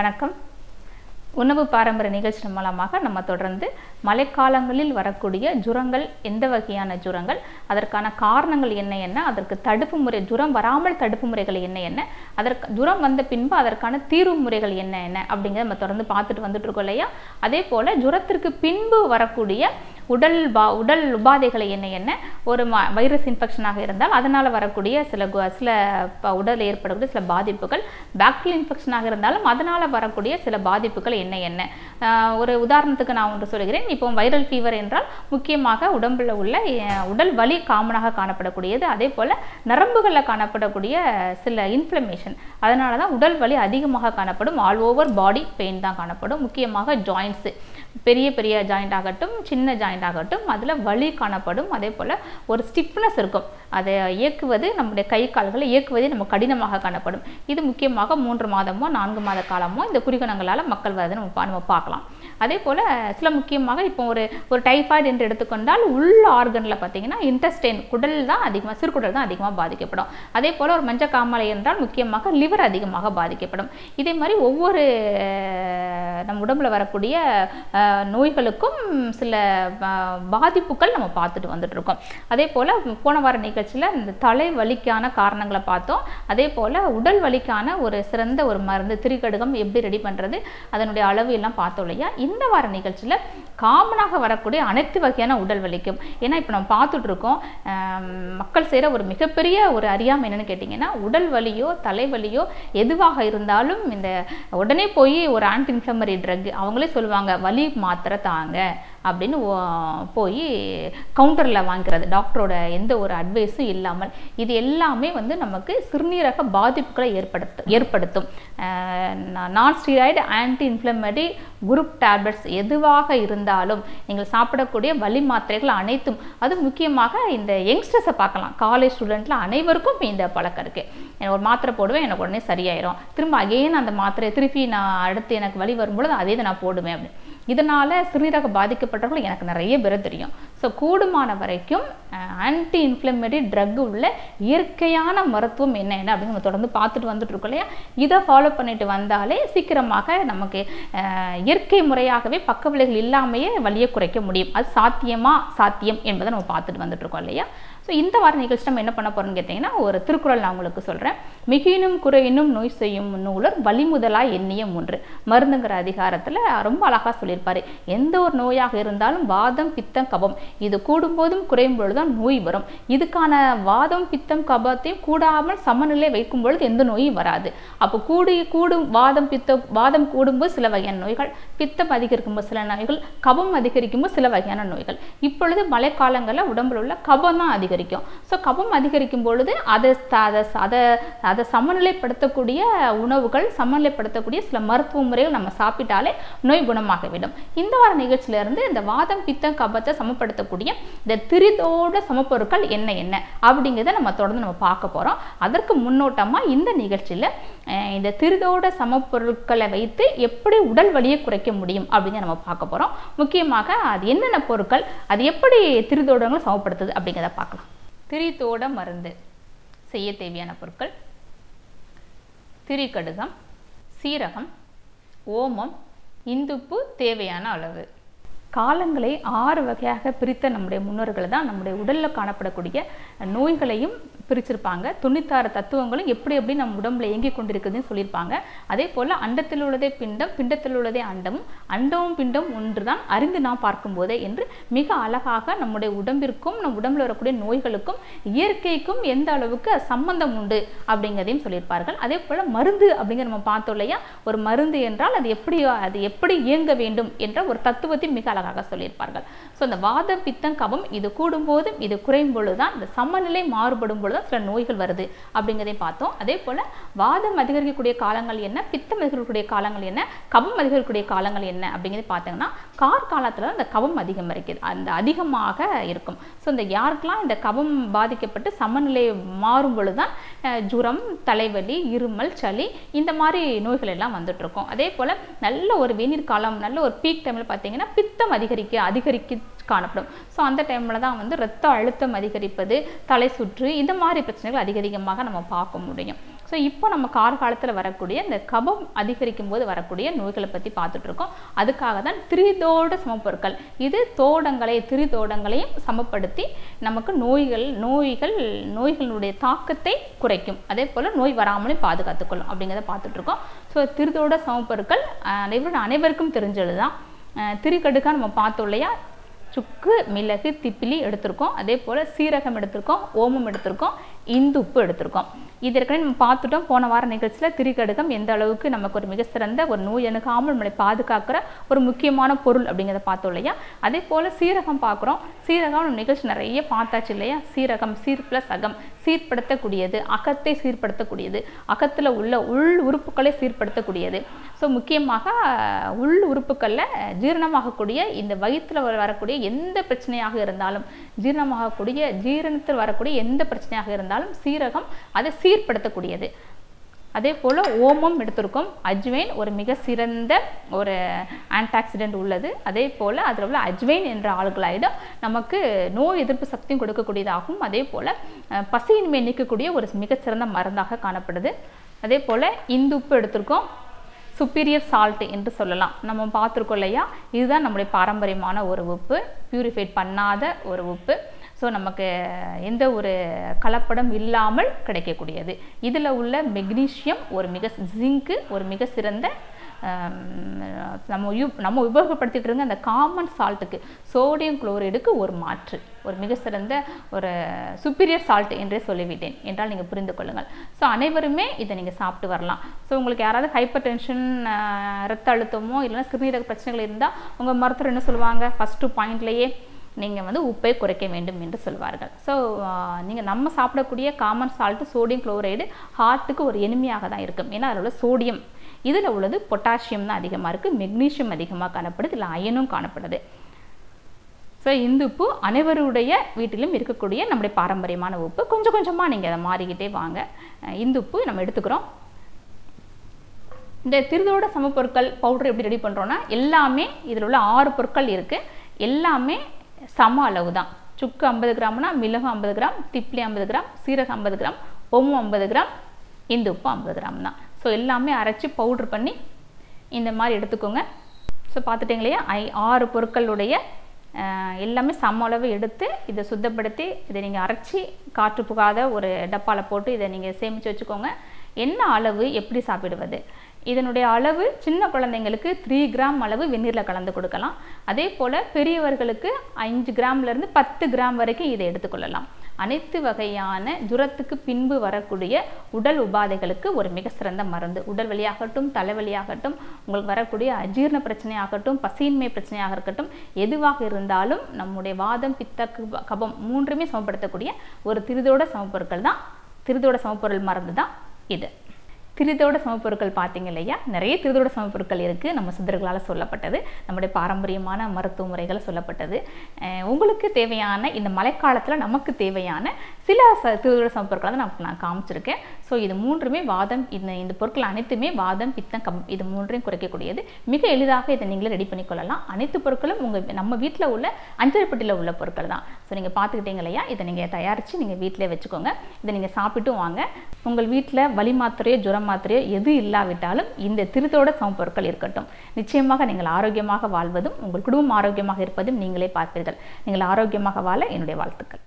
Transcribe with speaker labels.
Speaker 1: வணக்கம். உணவு பாரம்பரிய நிகழ்ச்சி மூலமாக நம்ம தொடர்ந்து மழைக்காலங்களில் வரக்கூடிய ஜுரங்கள், எந்த வகையான ஜுரங்கள், அதற்கான காரணங்கள் என்ன, அதற்கு தடுப்பு முறை, ஜுரம் வராமல் தடுப்பு முறைகள் என்ன, அதற்கு ஜுரம் வந்த பின்பு அதற்கான தீர்வு முறைகள் என்ன அப்படிங்கிறத நம்ம தொடர்ந்து பார்த்துட்டு வந்துட்டு இருக்கோம் இல்லையா. அதே போல் ஜுரத்திற்கு பின்பு வரக்கூடிய உடல் உபாதைகளை என்ன, ஒரு வைரஸ் இன்ஃபெக்ஷனாக இருந்தால் அதனால் வரக்கூடிய சில உடலில் ஏற்படக்கூடிய சில பாதிப்புகள், பாக்டீரியல் இன்ஃபெக்ஷனாக இருந்தாலும் அதனால் வரக்கூடிய சில பாதிப்புகள் என்ன. ஒரு உதாரணத்துக்கு நான் ஒன்று சொல்கிறேன். இப்போ வைரல் ஃபீவர் என்றால் முக்கியமாக உடம்பில் உள்ள உடல் வலி காமனாக காணப்படக்கூடியது. அதே போல் நரம்புகளில் காணப்படக்கூடிய சில இன்ஃப்ளமேஷன், அதனால தான் உடல் வலி அதிகமாக காணப்படும். ஆல் ஓவர் பாடி பெயின் தான் காணப்படும். முக்கியமாக ஜாயின்ட்ஸு, பெரிய பெரிய ஜாயிண்ட் ஆகட்டும், சின்ன ஜாயிண்ட் ஆகட்டும், அதில் வலி காணப்படும். அதே போல் ஒரு ஸ்டிஃப்னஸ் இருக்கும். அதை இயக்குவது, நம்முடைய கை கால்களை இயக்குவதே நம்ம கடினமாக காணப்படும். இது முக்கியமாக 3 மாதமோ 4 மாத காலமோ இந்த குறிகணங்களால் மக்கள் வரதை நம்ம பார்க்கலாம். அதே போல் சில முக்கியமாக இப்போ ஒரு டைஃபாய்டு என்று எடுத்துக்கொண்டால் உள்ள ஆர்கனில் பார்த்தீங்கன்னா இன்டெஸ்டைன், குடல் தான் அதிகமாக, சிறுகுடல் தான் அதிகமாக பாதிக்கப்படும். அதே போல் ஒரு மஞ்சக்காமலை என்றால் முக்கியமாக லிவர் அதிகமாக பாதிக்கப்படும். இதே மாதிரி ஒவ்வொரு நம் உடம்பில் வரக்கூடிய நோய்களுக்கும் சில பாதிப்புகள் நம்ம பார்த்துட்டு வந்துட்டு இருக்கோம். அதே போல் போன வார நிகழ்ச்சியில் இந்த தலைவலிக்கான காரணங்களை பார்த்தோம். அதே போல் உடல் வலிக்கான ஒரு சிறந்த ஒரு மருந்து திரிகடுகம் எப்படி ரெடி பண்ணுறது, அதனுடைய அளவு எல்லாம் பார்த்தோம் இல்லையா. இந்த வார நிகழ்ச்சியில் காமனாக வரக்கூடிய அனைத்து வகையான உடல் வலிக்கும், ஏன்னா இப்போ நம்ம பார்த்துட்டு இருக்கோம், மக்கள் செய்கிற ஒரு மிகப்பெரிய ஒரு அறியாமை என்னென்னு கேட்டிங்கன்னா, உடல் வலியோ தலைவலியோ எதுவாக இருந்தாலும் இந்த உடனே போய் ஒரு ஆன்டி இன்ஃப்ளமரி ட்ரக் அவங்களே சொல்லுவாங்க, வலி மாத்திரை தாங்க அப்படின்னு போய் கவுண்டரில் வாங்கிறது, டாக்டரோட எந்த ஒரு அட்வைஸும் இல்லாமல். இது எல்லாமே நமக்கு சிறுநீரக பாதிப்புகளை ஏற்படுத்தும். நான் ஸ்டீராய்டு ஆன்டி இன்ஃப்ளமரி குரூப் டேப்லெட்ஸ் எதுவாக இருந்தாலும் நீங்கள் சாப்பிடக்கூடிய வலி மாத்திரைகள் அனைத்தும், அது முக்கியமாக இந்த யங்ஸ்டர்ஸை பார்க்கலாம். காலேஜ் ஸ்டூடெண்ட்டில் அனைவருக்கும் இந்த பழக்கம் இருக்குது. ஒரு மாத்திரை போடுவேன், எனக்கு உடனே சரியாயிரும், திரும்ப அகைன் அந்த மாத்திரையை திருப்பி நான் அடுத்து எனக்கு வலி வரும்பொழுது அதே தான் நான் போடுவேன் அப்படின்னு. இதனால் சிறுநீரக பாதிக்கப்பட்டவர்கள் எனக்கு நிறைய பேர் தெரியும். ஸோ கூடுமான வரைக்கும் ஆன்டி இன்ஃப்ளமரி ட்ரக் உள்ள இயற்கையான மருத்துவம் என்ன அப்படின்னு நம்ம தொடர்ந்து பார்த்துட்டு வந்துட்டு இருக்கோம் இல்லையா. இதை ஃபாலோ பண்ணிட்டு வந்தாலே சீக்கிரமாக நமக்கு இயற்கை முறையாகவே பக்க விளைவுகள் இல்லாமையே வலியை குறைக்க முடியும். அது சாத்தியம் என்பதை நம்ம பார்த்துட்டு வந்துட்டு இருக்கோம் இல்லையா. ஸோ இந்த வார நிகழ்ச்சி நம்ம என்ன பண்ண போகிறோம்னு கேட்டிங்கன்னா, ஒரு திருக்குறள் நான் உங்களுக்கு சொல்கிறேன். மிகினும் குறையினும் நோய் செய்யும் நூலர் வலிமுதலாய் எண்ணிய 3 மருந்துங்கிற அதிகாரத்தில் ரொம்ப அழகாக சொல்லியிருப்பார். எந்த ஒரு நோயாக இருந்தாலும் வாதம் பித்தம் கபம் இது கூடும்போதும் குறையும் பொழுது தான் நோய் வரும். இதுக்கான வாதம் பித்தம் கபத்தையும் கூடாமல் சமநிலை வைக்கும் பொழுது எந்த நோயும் வராது. அப்போ கூடும் வாதம் கூடும்போது சில வகையான நோய்கள், பித்தம் அதிகரிக்கும்போது சில நோய்கள், கபம் அதிகரிக்கும்போது சில வகையான நோய்கள். இப்பொழுது மழைக்காலங்களில் உடம்பில் உள்ள கபம் தான் அதிகரிக்கும். ஸோ கபம் அதிகரிக்கும் பொழுது அதை சமநிலைப்படுத்தக்கூடிய உணவுகள், சமநிலைப்படுத்தக்கூடிய சில மருத்துவ முறைகள் நம்ம சாப்பிட்டாலே நோய் குணமாகிவிடும். இந்த வார நிகழ்ச்சியிலிருந்து இந்த வாதம் பித்தம் கபத்தை சமப்படுத்தக்கூடிய இந்த திரிதோட சமப்பொருட்கள் என்ன அப்படிங்கிறத நம்ம தொடர்ந்து நம்ம பார்க்க போகிறோம். அதற்கு முன்னோட்டமாக இந்த நிகழ்ச்சியில் இந்த திரிதோட சமப்பொருட்களை வைத்து எப்படி உடல் வலியை குறைக்க முடியும் அப்படிங்கிறத நம்ம பார்க்க போகிறோம். முக்கியமாக அது என்னென்ன பொருட்கள், அது எப்படி திரிதோடங்களை சமப்படுத்துது அப்படிங்கிறத பார்க்கலாம். திரிதோட மருந்து செய்ய தேவையான பொருட்கள்: திரிகடுகம், சீரகம், ஓமம், இந்துப்பு தேவையான அளவு. காலங்களை 6 வகையாக பிரித்த நம்முடைய முன்னோர்கள் தான் நம்முடைய உடலில் காணப்படக்கூடிய நோய்களையும் பிரிச்சிருப்பாங்க. 96 தத்துவங்களும் எப்படி நம்ம உடம்புல இயங்கி கொண்டிருக்குதுன்னு சொல்லியிருப்பாங்க. அதே போல் அண்டத்தில் உள்ளதே பிண்டம், பிண்டத்தில் உள்ளதே அண்டமும், அண்டமும் பிண்டம் ஒன்று தான் அறிந்து நாம் பார்க்கும்போதே என்று மிக அழகாக நம்முடைய உடம்பிற்கும் நம் உடம்பில் வரக்கூடிய நோய்களுக்கும் இயற்கைக்கும் எந்த அளவுக்கு சம்பந்தம் உண்டு அப்படிங்கிறதையும் சொல்லியிருப்பார்கள். அதே போல் மருந்து அப்படிங்கிற நம்ம பார்த்தோம் இல்லையா. ஒரு மருந்து என்றால் அது எப்படி இயங்க வேண்டும் என்ற ஒரு தத்துவத்தை மிக அழகாக சொல்லியிருப்பார்கள். ஸோ இந்த வாத பித்தம் கபம் இது கூடும்போதும் இது குறையும் பொழுதுதான், இந்த சமநிலை மாறுபடும் பொழுது சில நோய்கள் வருது அப்படிங்கிறதையும் பார்த்தோம். அதே போல் வாதம் அதிகரிக்கக்கூடிய காலங்கள் என்ன, பித்தம் அதிகரிக்கக்கூடிய காலங்கள் என்ன, கபம் அதிகரிக்கக்கூடிய காலங்கள் என்ன அப்படிங்கிறத பார்த்தீங்கன்னா, காலத்தில் அந்த கபம் அதிகமாக இருக்கும். ஸோ இந்த யாருக்கெல்லாம் இந்த கபம் பாதிக்கப்பட்டு சமநிலை மாறும் பொழுதுதான் ஜுரம், தலைவலி, இருமல், சளி இந்த மாதிரி நோய்கள் எல்லாம் வந்துட்டு இருக்கும். அதே போல் நல்ல ஒரு வெந்நீர் காலம், நல்ல ஒரு பீக் டைமில் பார்த்தீங்கன்னா பித்தம் அதிகரிக்க காணப்படும். ஸோ அந்த டைமில் தான் ரத்த அழுத்தம் அதிகரிப்பது, தலை சுற்று இந்த மாதிரி பிரச்சனைகள் அதிகமாக நம்ம பார்க்க முடியும். ஸோ இப்போ நம்ம கார்காலத்தில் வரக்கூடிய இந்த கபம் அதிகரிக்கும் போது வரக்கூடிய நோய்களை பற்றி பார்த்துட்டு இருக்கோம். அதுக்காக தான் திரிதோட சமப்பொருட்கள், இது திரிதோடங்களையும் சமப்படுத்தி நமக்கு நோய்களுடைய தாக்கத்தை குறைக்கும், அதே போல் நோய் வராமலும் பாதுகாத்துக்கொள்ளும் அப்படிங்கிறத பார்த்துட்டு இருக்கோம். ஸோ திரிதோட சமப்பொருட்கள் அனைவருக்கும் தெரிஞ்சது தான். திரிகடுக்காக நம்ம பார்த்தோம் இல்லையா, சுக்கு, மிளகு, திப்பிலி எடுத்திருக்கோம், அதே போல் சீரகம் எடுத்திருக்கோம், ஓமம் எடுத்திருக்கோம், இந்துப்பு எடுத்திருக்கோம். இது ஏற்கனவே நம்ம பார்த்துட்டோம் போன வார நிகழ்ச்சியில். திரிகடுகம் எந்த அளவுக்கு நமக்கு ஒரு மிக சிறந்த ஒரு நோய் அணுகாமல் நம்மளை பாதுகாக்கிற ஒரு முக்கியமான பொருள் அப்படிங்கிறத பார்த்தோம் இல்லையா. அதே போல் சீரகம் பார்க்குறோம். சீரகம் நம்ம நிகழ்ச்சி நிறைய பார்த்தாச்சு இல்லையா. சீரகம் சீர் ப்ளஸ் அகம், சீர்படுத்தக்கூடியது, அகத்தை சீர்படுத்தக்கூடியது, அகத்தில் உள்ள உள் உறுப்புகளை சீர்படுத்தக்கூடியது. ஸோ முக்கியமாக உள் உறுப்புகளில் ஜீரணமாகக்கூடிய இந்த வயிற்றில் வரக்கூடிய எந்த பிரச்சனையாக இருந்தாலும், ஜீரணத்தில் வரக்கூடிய எந்த பிரச்சனையாக இருந்தாலும் சீரகம் அதை சீர்படுத்தக்கூடியது. அதே போல் ஓமம் எடுத்திருக்கோம். அஜ்வைன் ஒரு மிக சிறந்த ஒரு ஆன்டாக்சிடென்ட் உள்ளது. அதே போல் அதில் உள்ள அஜ்வைன் என்ற ஆல்கலாய்டு நமக்கு நோய் எதிர்ப்பு சக்தியும் கொடுக்கக்கூடியதாகவும், அதே போல் பசியின்மை நீக்கக்கூடிய ஒரு மிகச்சிறந்த மருந்தாக காணப்படுது. அதே போல் இந்துப்பு எடுத்திருக்கோம். சுப்பீரியர் சால்ட் என்று சொல்லலாம். நம்ம பார்த்துருக்கோம் இல்லையா, இதுதான் நம்முடைய பாரம்பரியமான ஒரு உப்பு, பியூரிஃபைட் பண்ணாத ஒரு உப்பு. ஸோ நமக்கு எந்த ஒரு கலப்படம் இல்லாமல் கிடைக்கக்கூடியது. இதில் உள்ள மெக்னீஷியம் ஜிங்க்கு ஒரு மிக சிறந்த நம்ம உபயோகப்படுத்திட்டு இருந்த அந்த காமன் சால்ட்டுக்கு, சோடியம் குளோரைடுக்கு ஒரு மாற்று, ஒரு மிக சிறந்த ஒரு சுப்பீரியர் சால்ட் என்றே சொல்லிவிட்டேன் என்றால் நீங்கள் புரிந்து கொள்ளுங்கள். ஸோ அனைவருமே இதை நீங்கள் சாப்பிட்டு வரலாம். ஸோ உங்களுக்கு யாராவது ஹைப்பர் டென்ஷன், ரத்த அழுத்தமோ இல்லைன்னா சிறுநீரக பிரச்சனைகள் இருந்தால் உங்கள் மருத்துவர் என்ன சொல்லுவாங்க, ஃபஸ்ட்டு பாயிண்ட்லேயே நீங்கள் உப்பை குறைக்க வேண்டும் என்று சொல்வார்கள். ஸோ நம்ம சாப்பிடக்கூடிய காமன் சால்ட்டு சோடியம் குளோரைடு ஹார்ட்டுக்கு ஒரு எளிமையாக தான் இருக்கும். ஏன்னா அதில் உள்ள சோடியம், இதில் உள்ளது பொட்டாசியம் தான் அதிகமாக இருக்குது, மெக்னீஷியம் அதிகமாக காணப்படுது, இல்லை அயனும் காணப்படுது. ஸோ இந்த உப்பு அனைவருடைய வீட்டிலும் இருக்கக்கூடிய நம்முடைய பாரம்பரியமான உப்பு. கொஞ்சம் கொஞ்சமாக நீங்கள் அதை மாறிக்கிட்டே வாங்க. இந்த உப்பு நம்ம எடுத்துக்கிறோம். இந்த திரிதோட சமப்பொருட்கள் பவுடர் எப்படி ரெடி பண்ணுறோன்னா, எல்லாமே இதில் உள்ள 6 பொருட்கள் இருக்குது, எல்லாமே சம அளவு தான். சுக்கு 50 கிராம்னா மிளகு 50 கிராம், திப்ளி 50 கிராம், சீரகம் 50 கிராம், ஓமம் 50 கிராம், இந்த உப்பு 50 கிராம் தான். ஸோ எல்லாமே அரைச்சி பவுட்ரு பண்ணி இந்த மாதிரி எடுத்துக்கோங்க. ஸோ பார்த்துட்டிங்களையா, 6 பொருட்களுடைய எல்லாமே சம அளவு எடுத்து இதை சுத்தப்படுத்தி இதை நீங்கள் அரைச்சி காற்று புகாத ஒரு டப்பாவில் போட்டு இதை நீங்கள் சேமித்து வச்சுக்கோங்க. என்ன அளவு, எப்படி சாப்பிடுவது, இதனுடைய அளவு சின்ன குழந்தைங்களுக்கு 3 கிராம் அளவு வெந்நீரில் கலந்து கொடுக்கலாம். அதே போல் பெரியவர்களுக்கு 5 கிராம்லேருந்து 10 கிராம் வரைக்கும் இதை எடுத்துக்கொள்ளலாம். அனைத்து வகையான ஜுரத்துக்கு பின்பு வரக்கூடிய உடல் உபாதைகளுக்கு ஒரு மிக சிறந்த மருந்து. உடல் வலியாகட்டும், தலைவலியாகட்டும், உங்களுக்கு வரக்கூடிய அஜீரண பிரச்சனையாகட்டும், பசியின்மை பிரச்சனையாக இருக்கட்டும், எதுவாக இருந்தாலும் நம்முடைய வாதம், பித்த, கபம் மூன்றுமே சமப்படுத்தக்கூடிய ஒரு திரிதோட சமப்பொருள் மருந்து தான் இது. திரிதோட சமப்பொருட்கள் பார்த்தீங்க இல்லையா, நிறைய திரிதோட சமப்பொருட்கள் இருக்குது. நம்ம சித்தர்களால் சொல்லப்பட்டது, நம்முடைய பாரம்பரியமான மருத்துவ முறைகளை சொல்லப்பட்டது. உங்களுக்கு தேவையான இந்த மழைக்காலத்தில் நமக்கு தேவையான சில திரிதோட சமப்பொருட்களை தான் நான் காமிச்சிருக்கேன். ஸோ இது மூன்றுமே வாதம், இந்த பொருட்கள் அனைத்துமே வாதம், பித்தம், கபம் இது மூன்றையும் குறைக்கக்கூடியது. மிக எளிதாக இதை நீங்களே ரெடி பண்ணிக்கொள்ளலாம். அனைத்து பொருட்களும் நம்ம வீட்டில் உள்ள அஞ்சரைப்பட்டியில் உள்ள பொருட்கள் தான். ஸோ நீங்கள் பார்த்துக்கிட்டீங்க இல்லையா, இதை நீங்கள் தயாரித்து நீங்கள் வீட்டிலே வச்சுக்கோங்க. இதை நீங்கள் சாப்பிட்டும் வாங்க. உங்கள் வீட்டில் வலி மாத்திரையோ ஜுரம் மாத்திரையோ எது இல்லாவிட்டாலும் இந்த திரிதோட சமப்பொருட்கள் இருக்கட்டும். நிச்சயமாக நீங்கள் ஆரோக்கியமாக வாழ்வதும் உங்கள் குடும்பம் ஆரோக்கியமாக இருப்பதும் நீங்களே பார்ப்பீர்கள். நீங்கள் ஆரோக்கியமாக வாழ என்னுடைய வாழ்த்துக்கள்.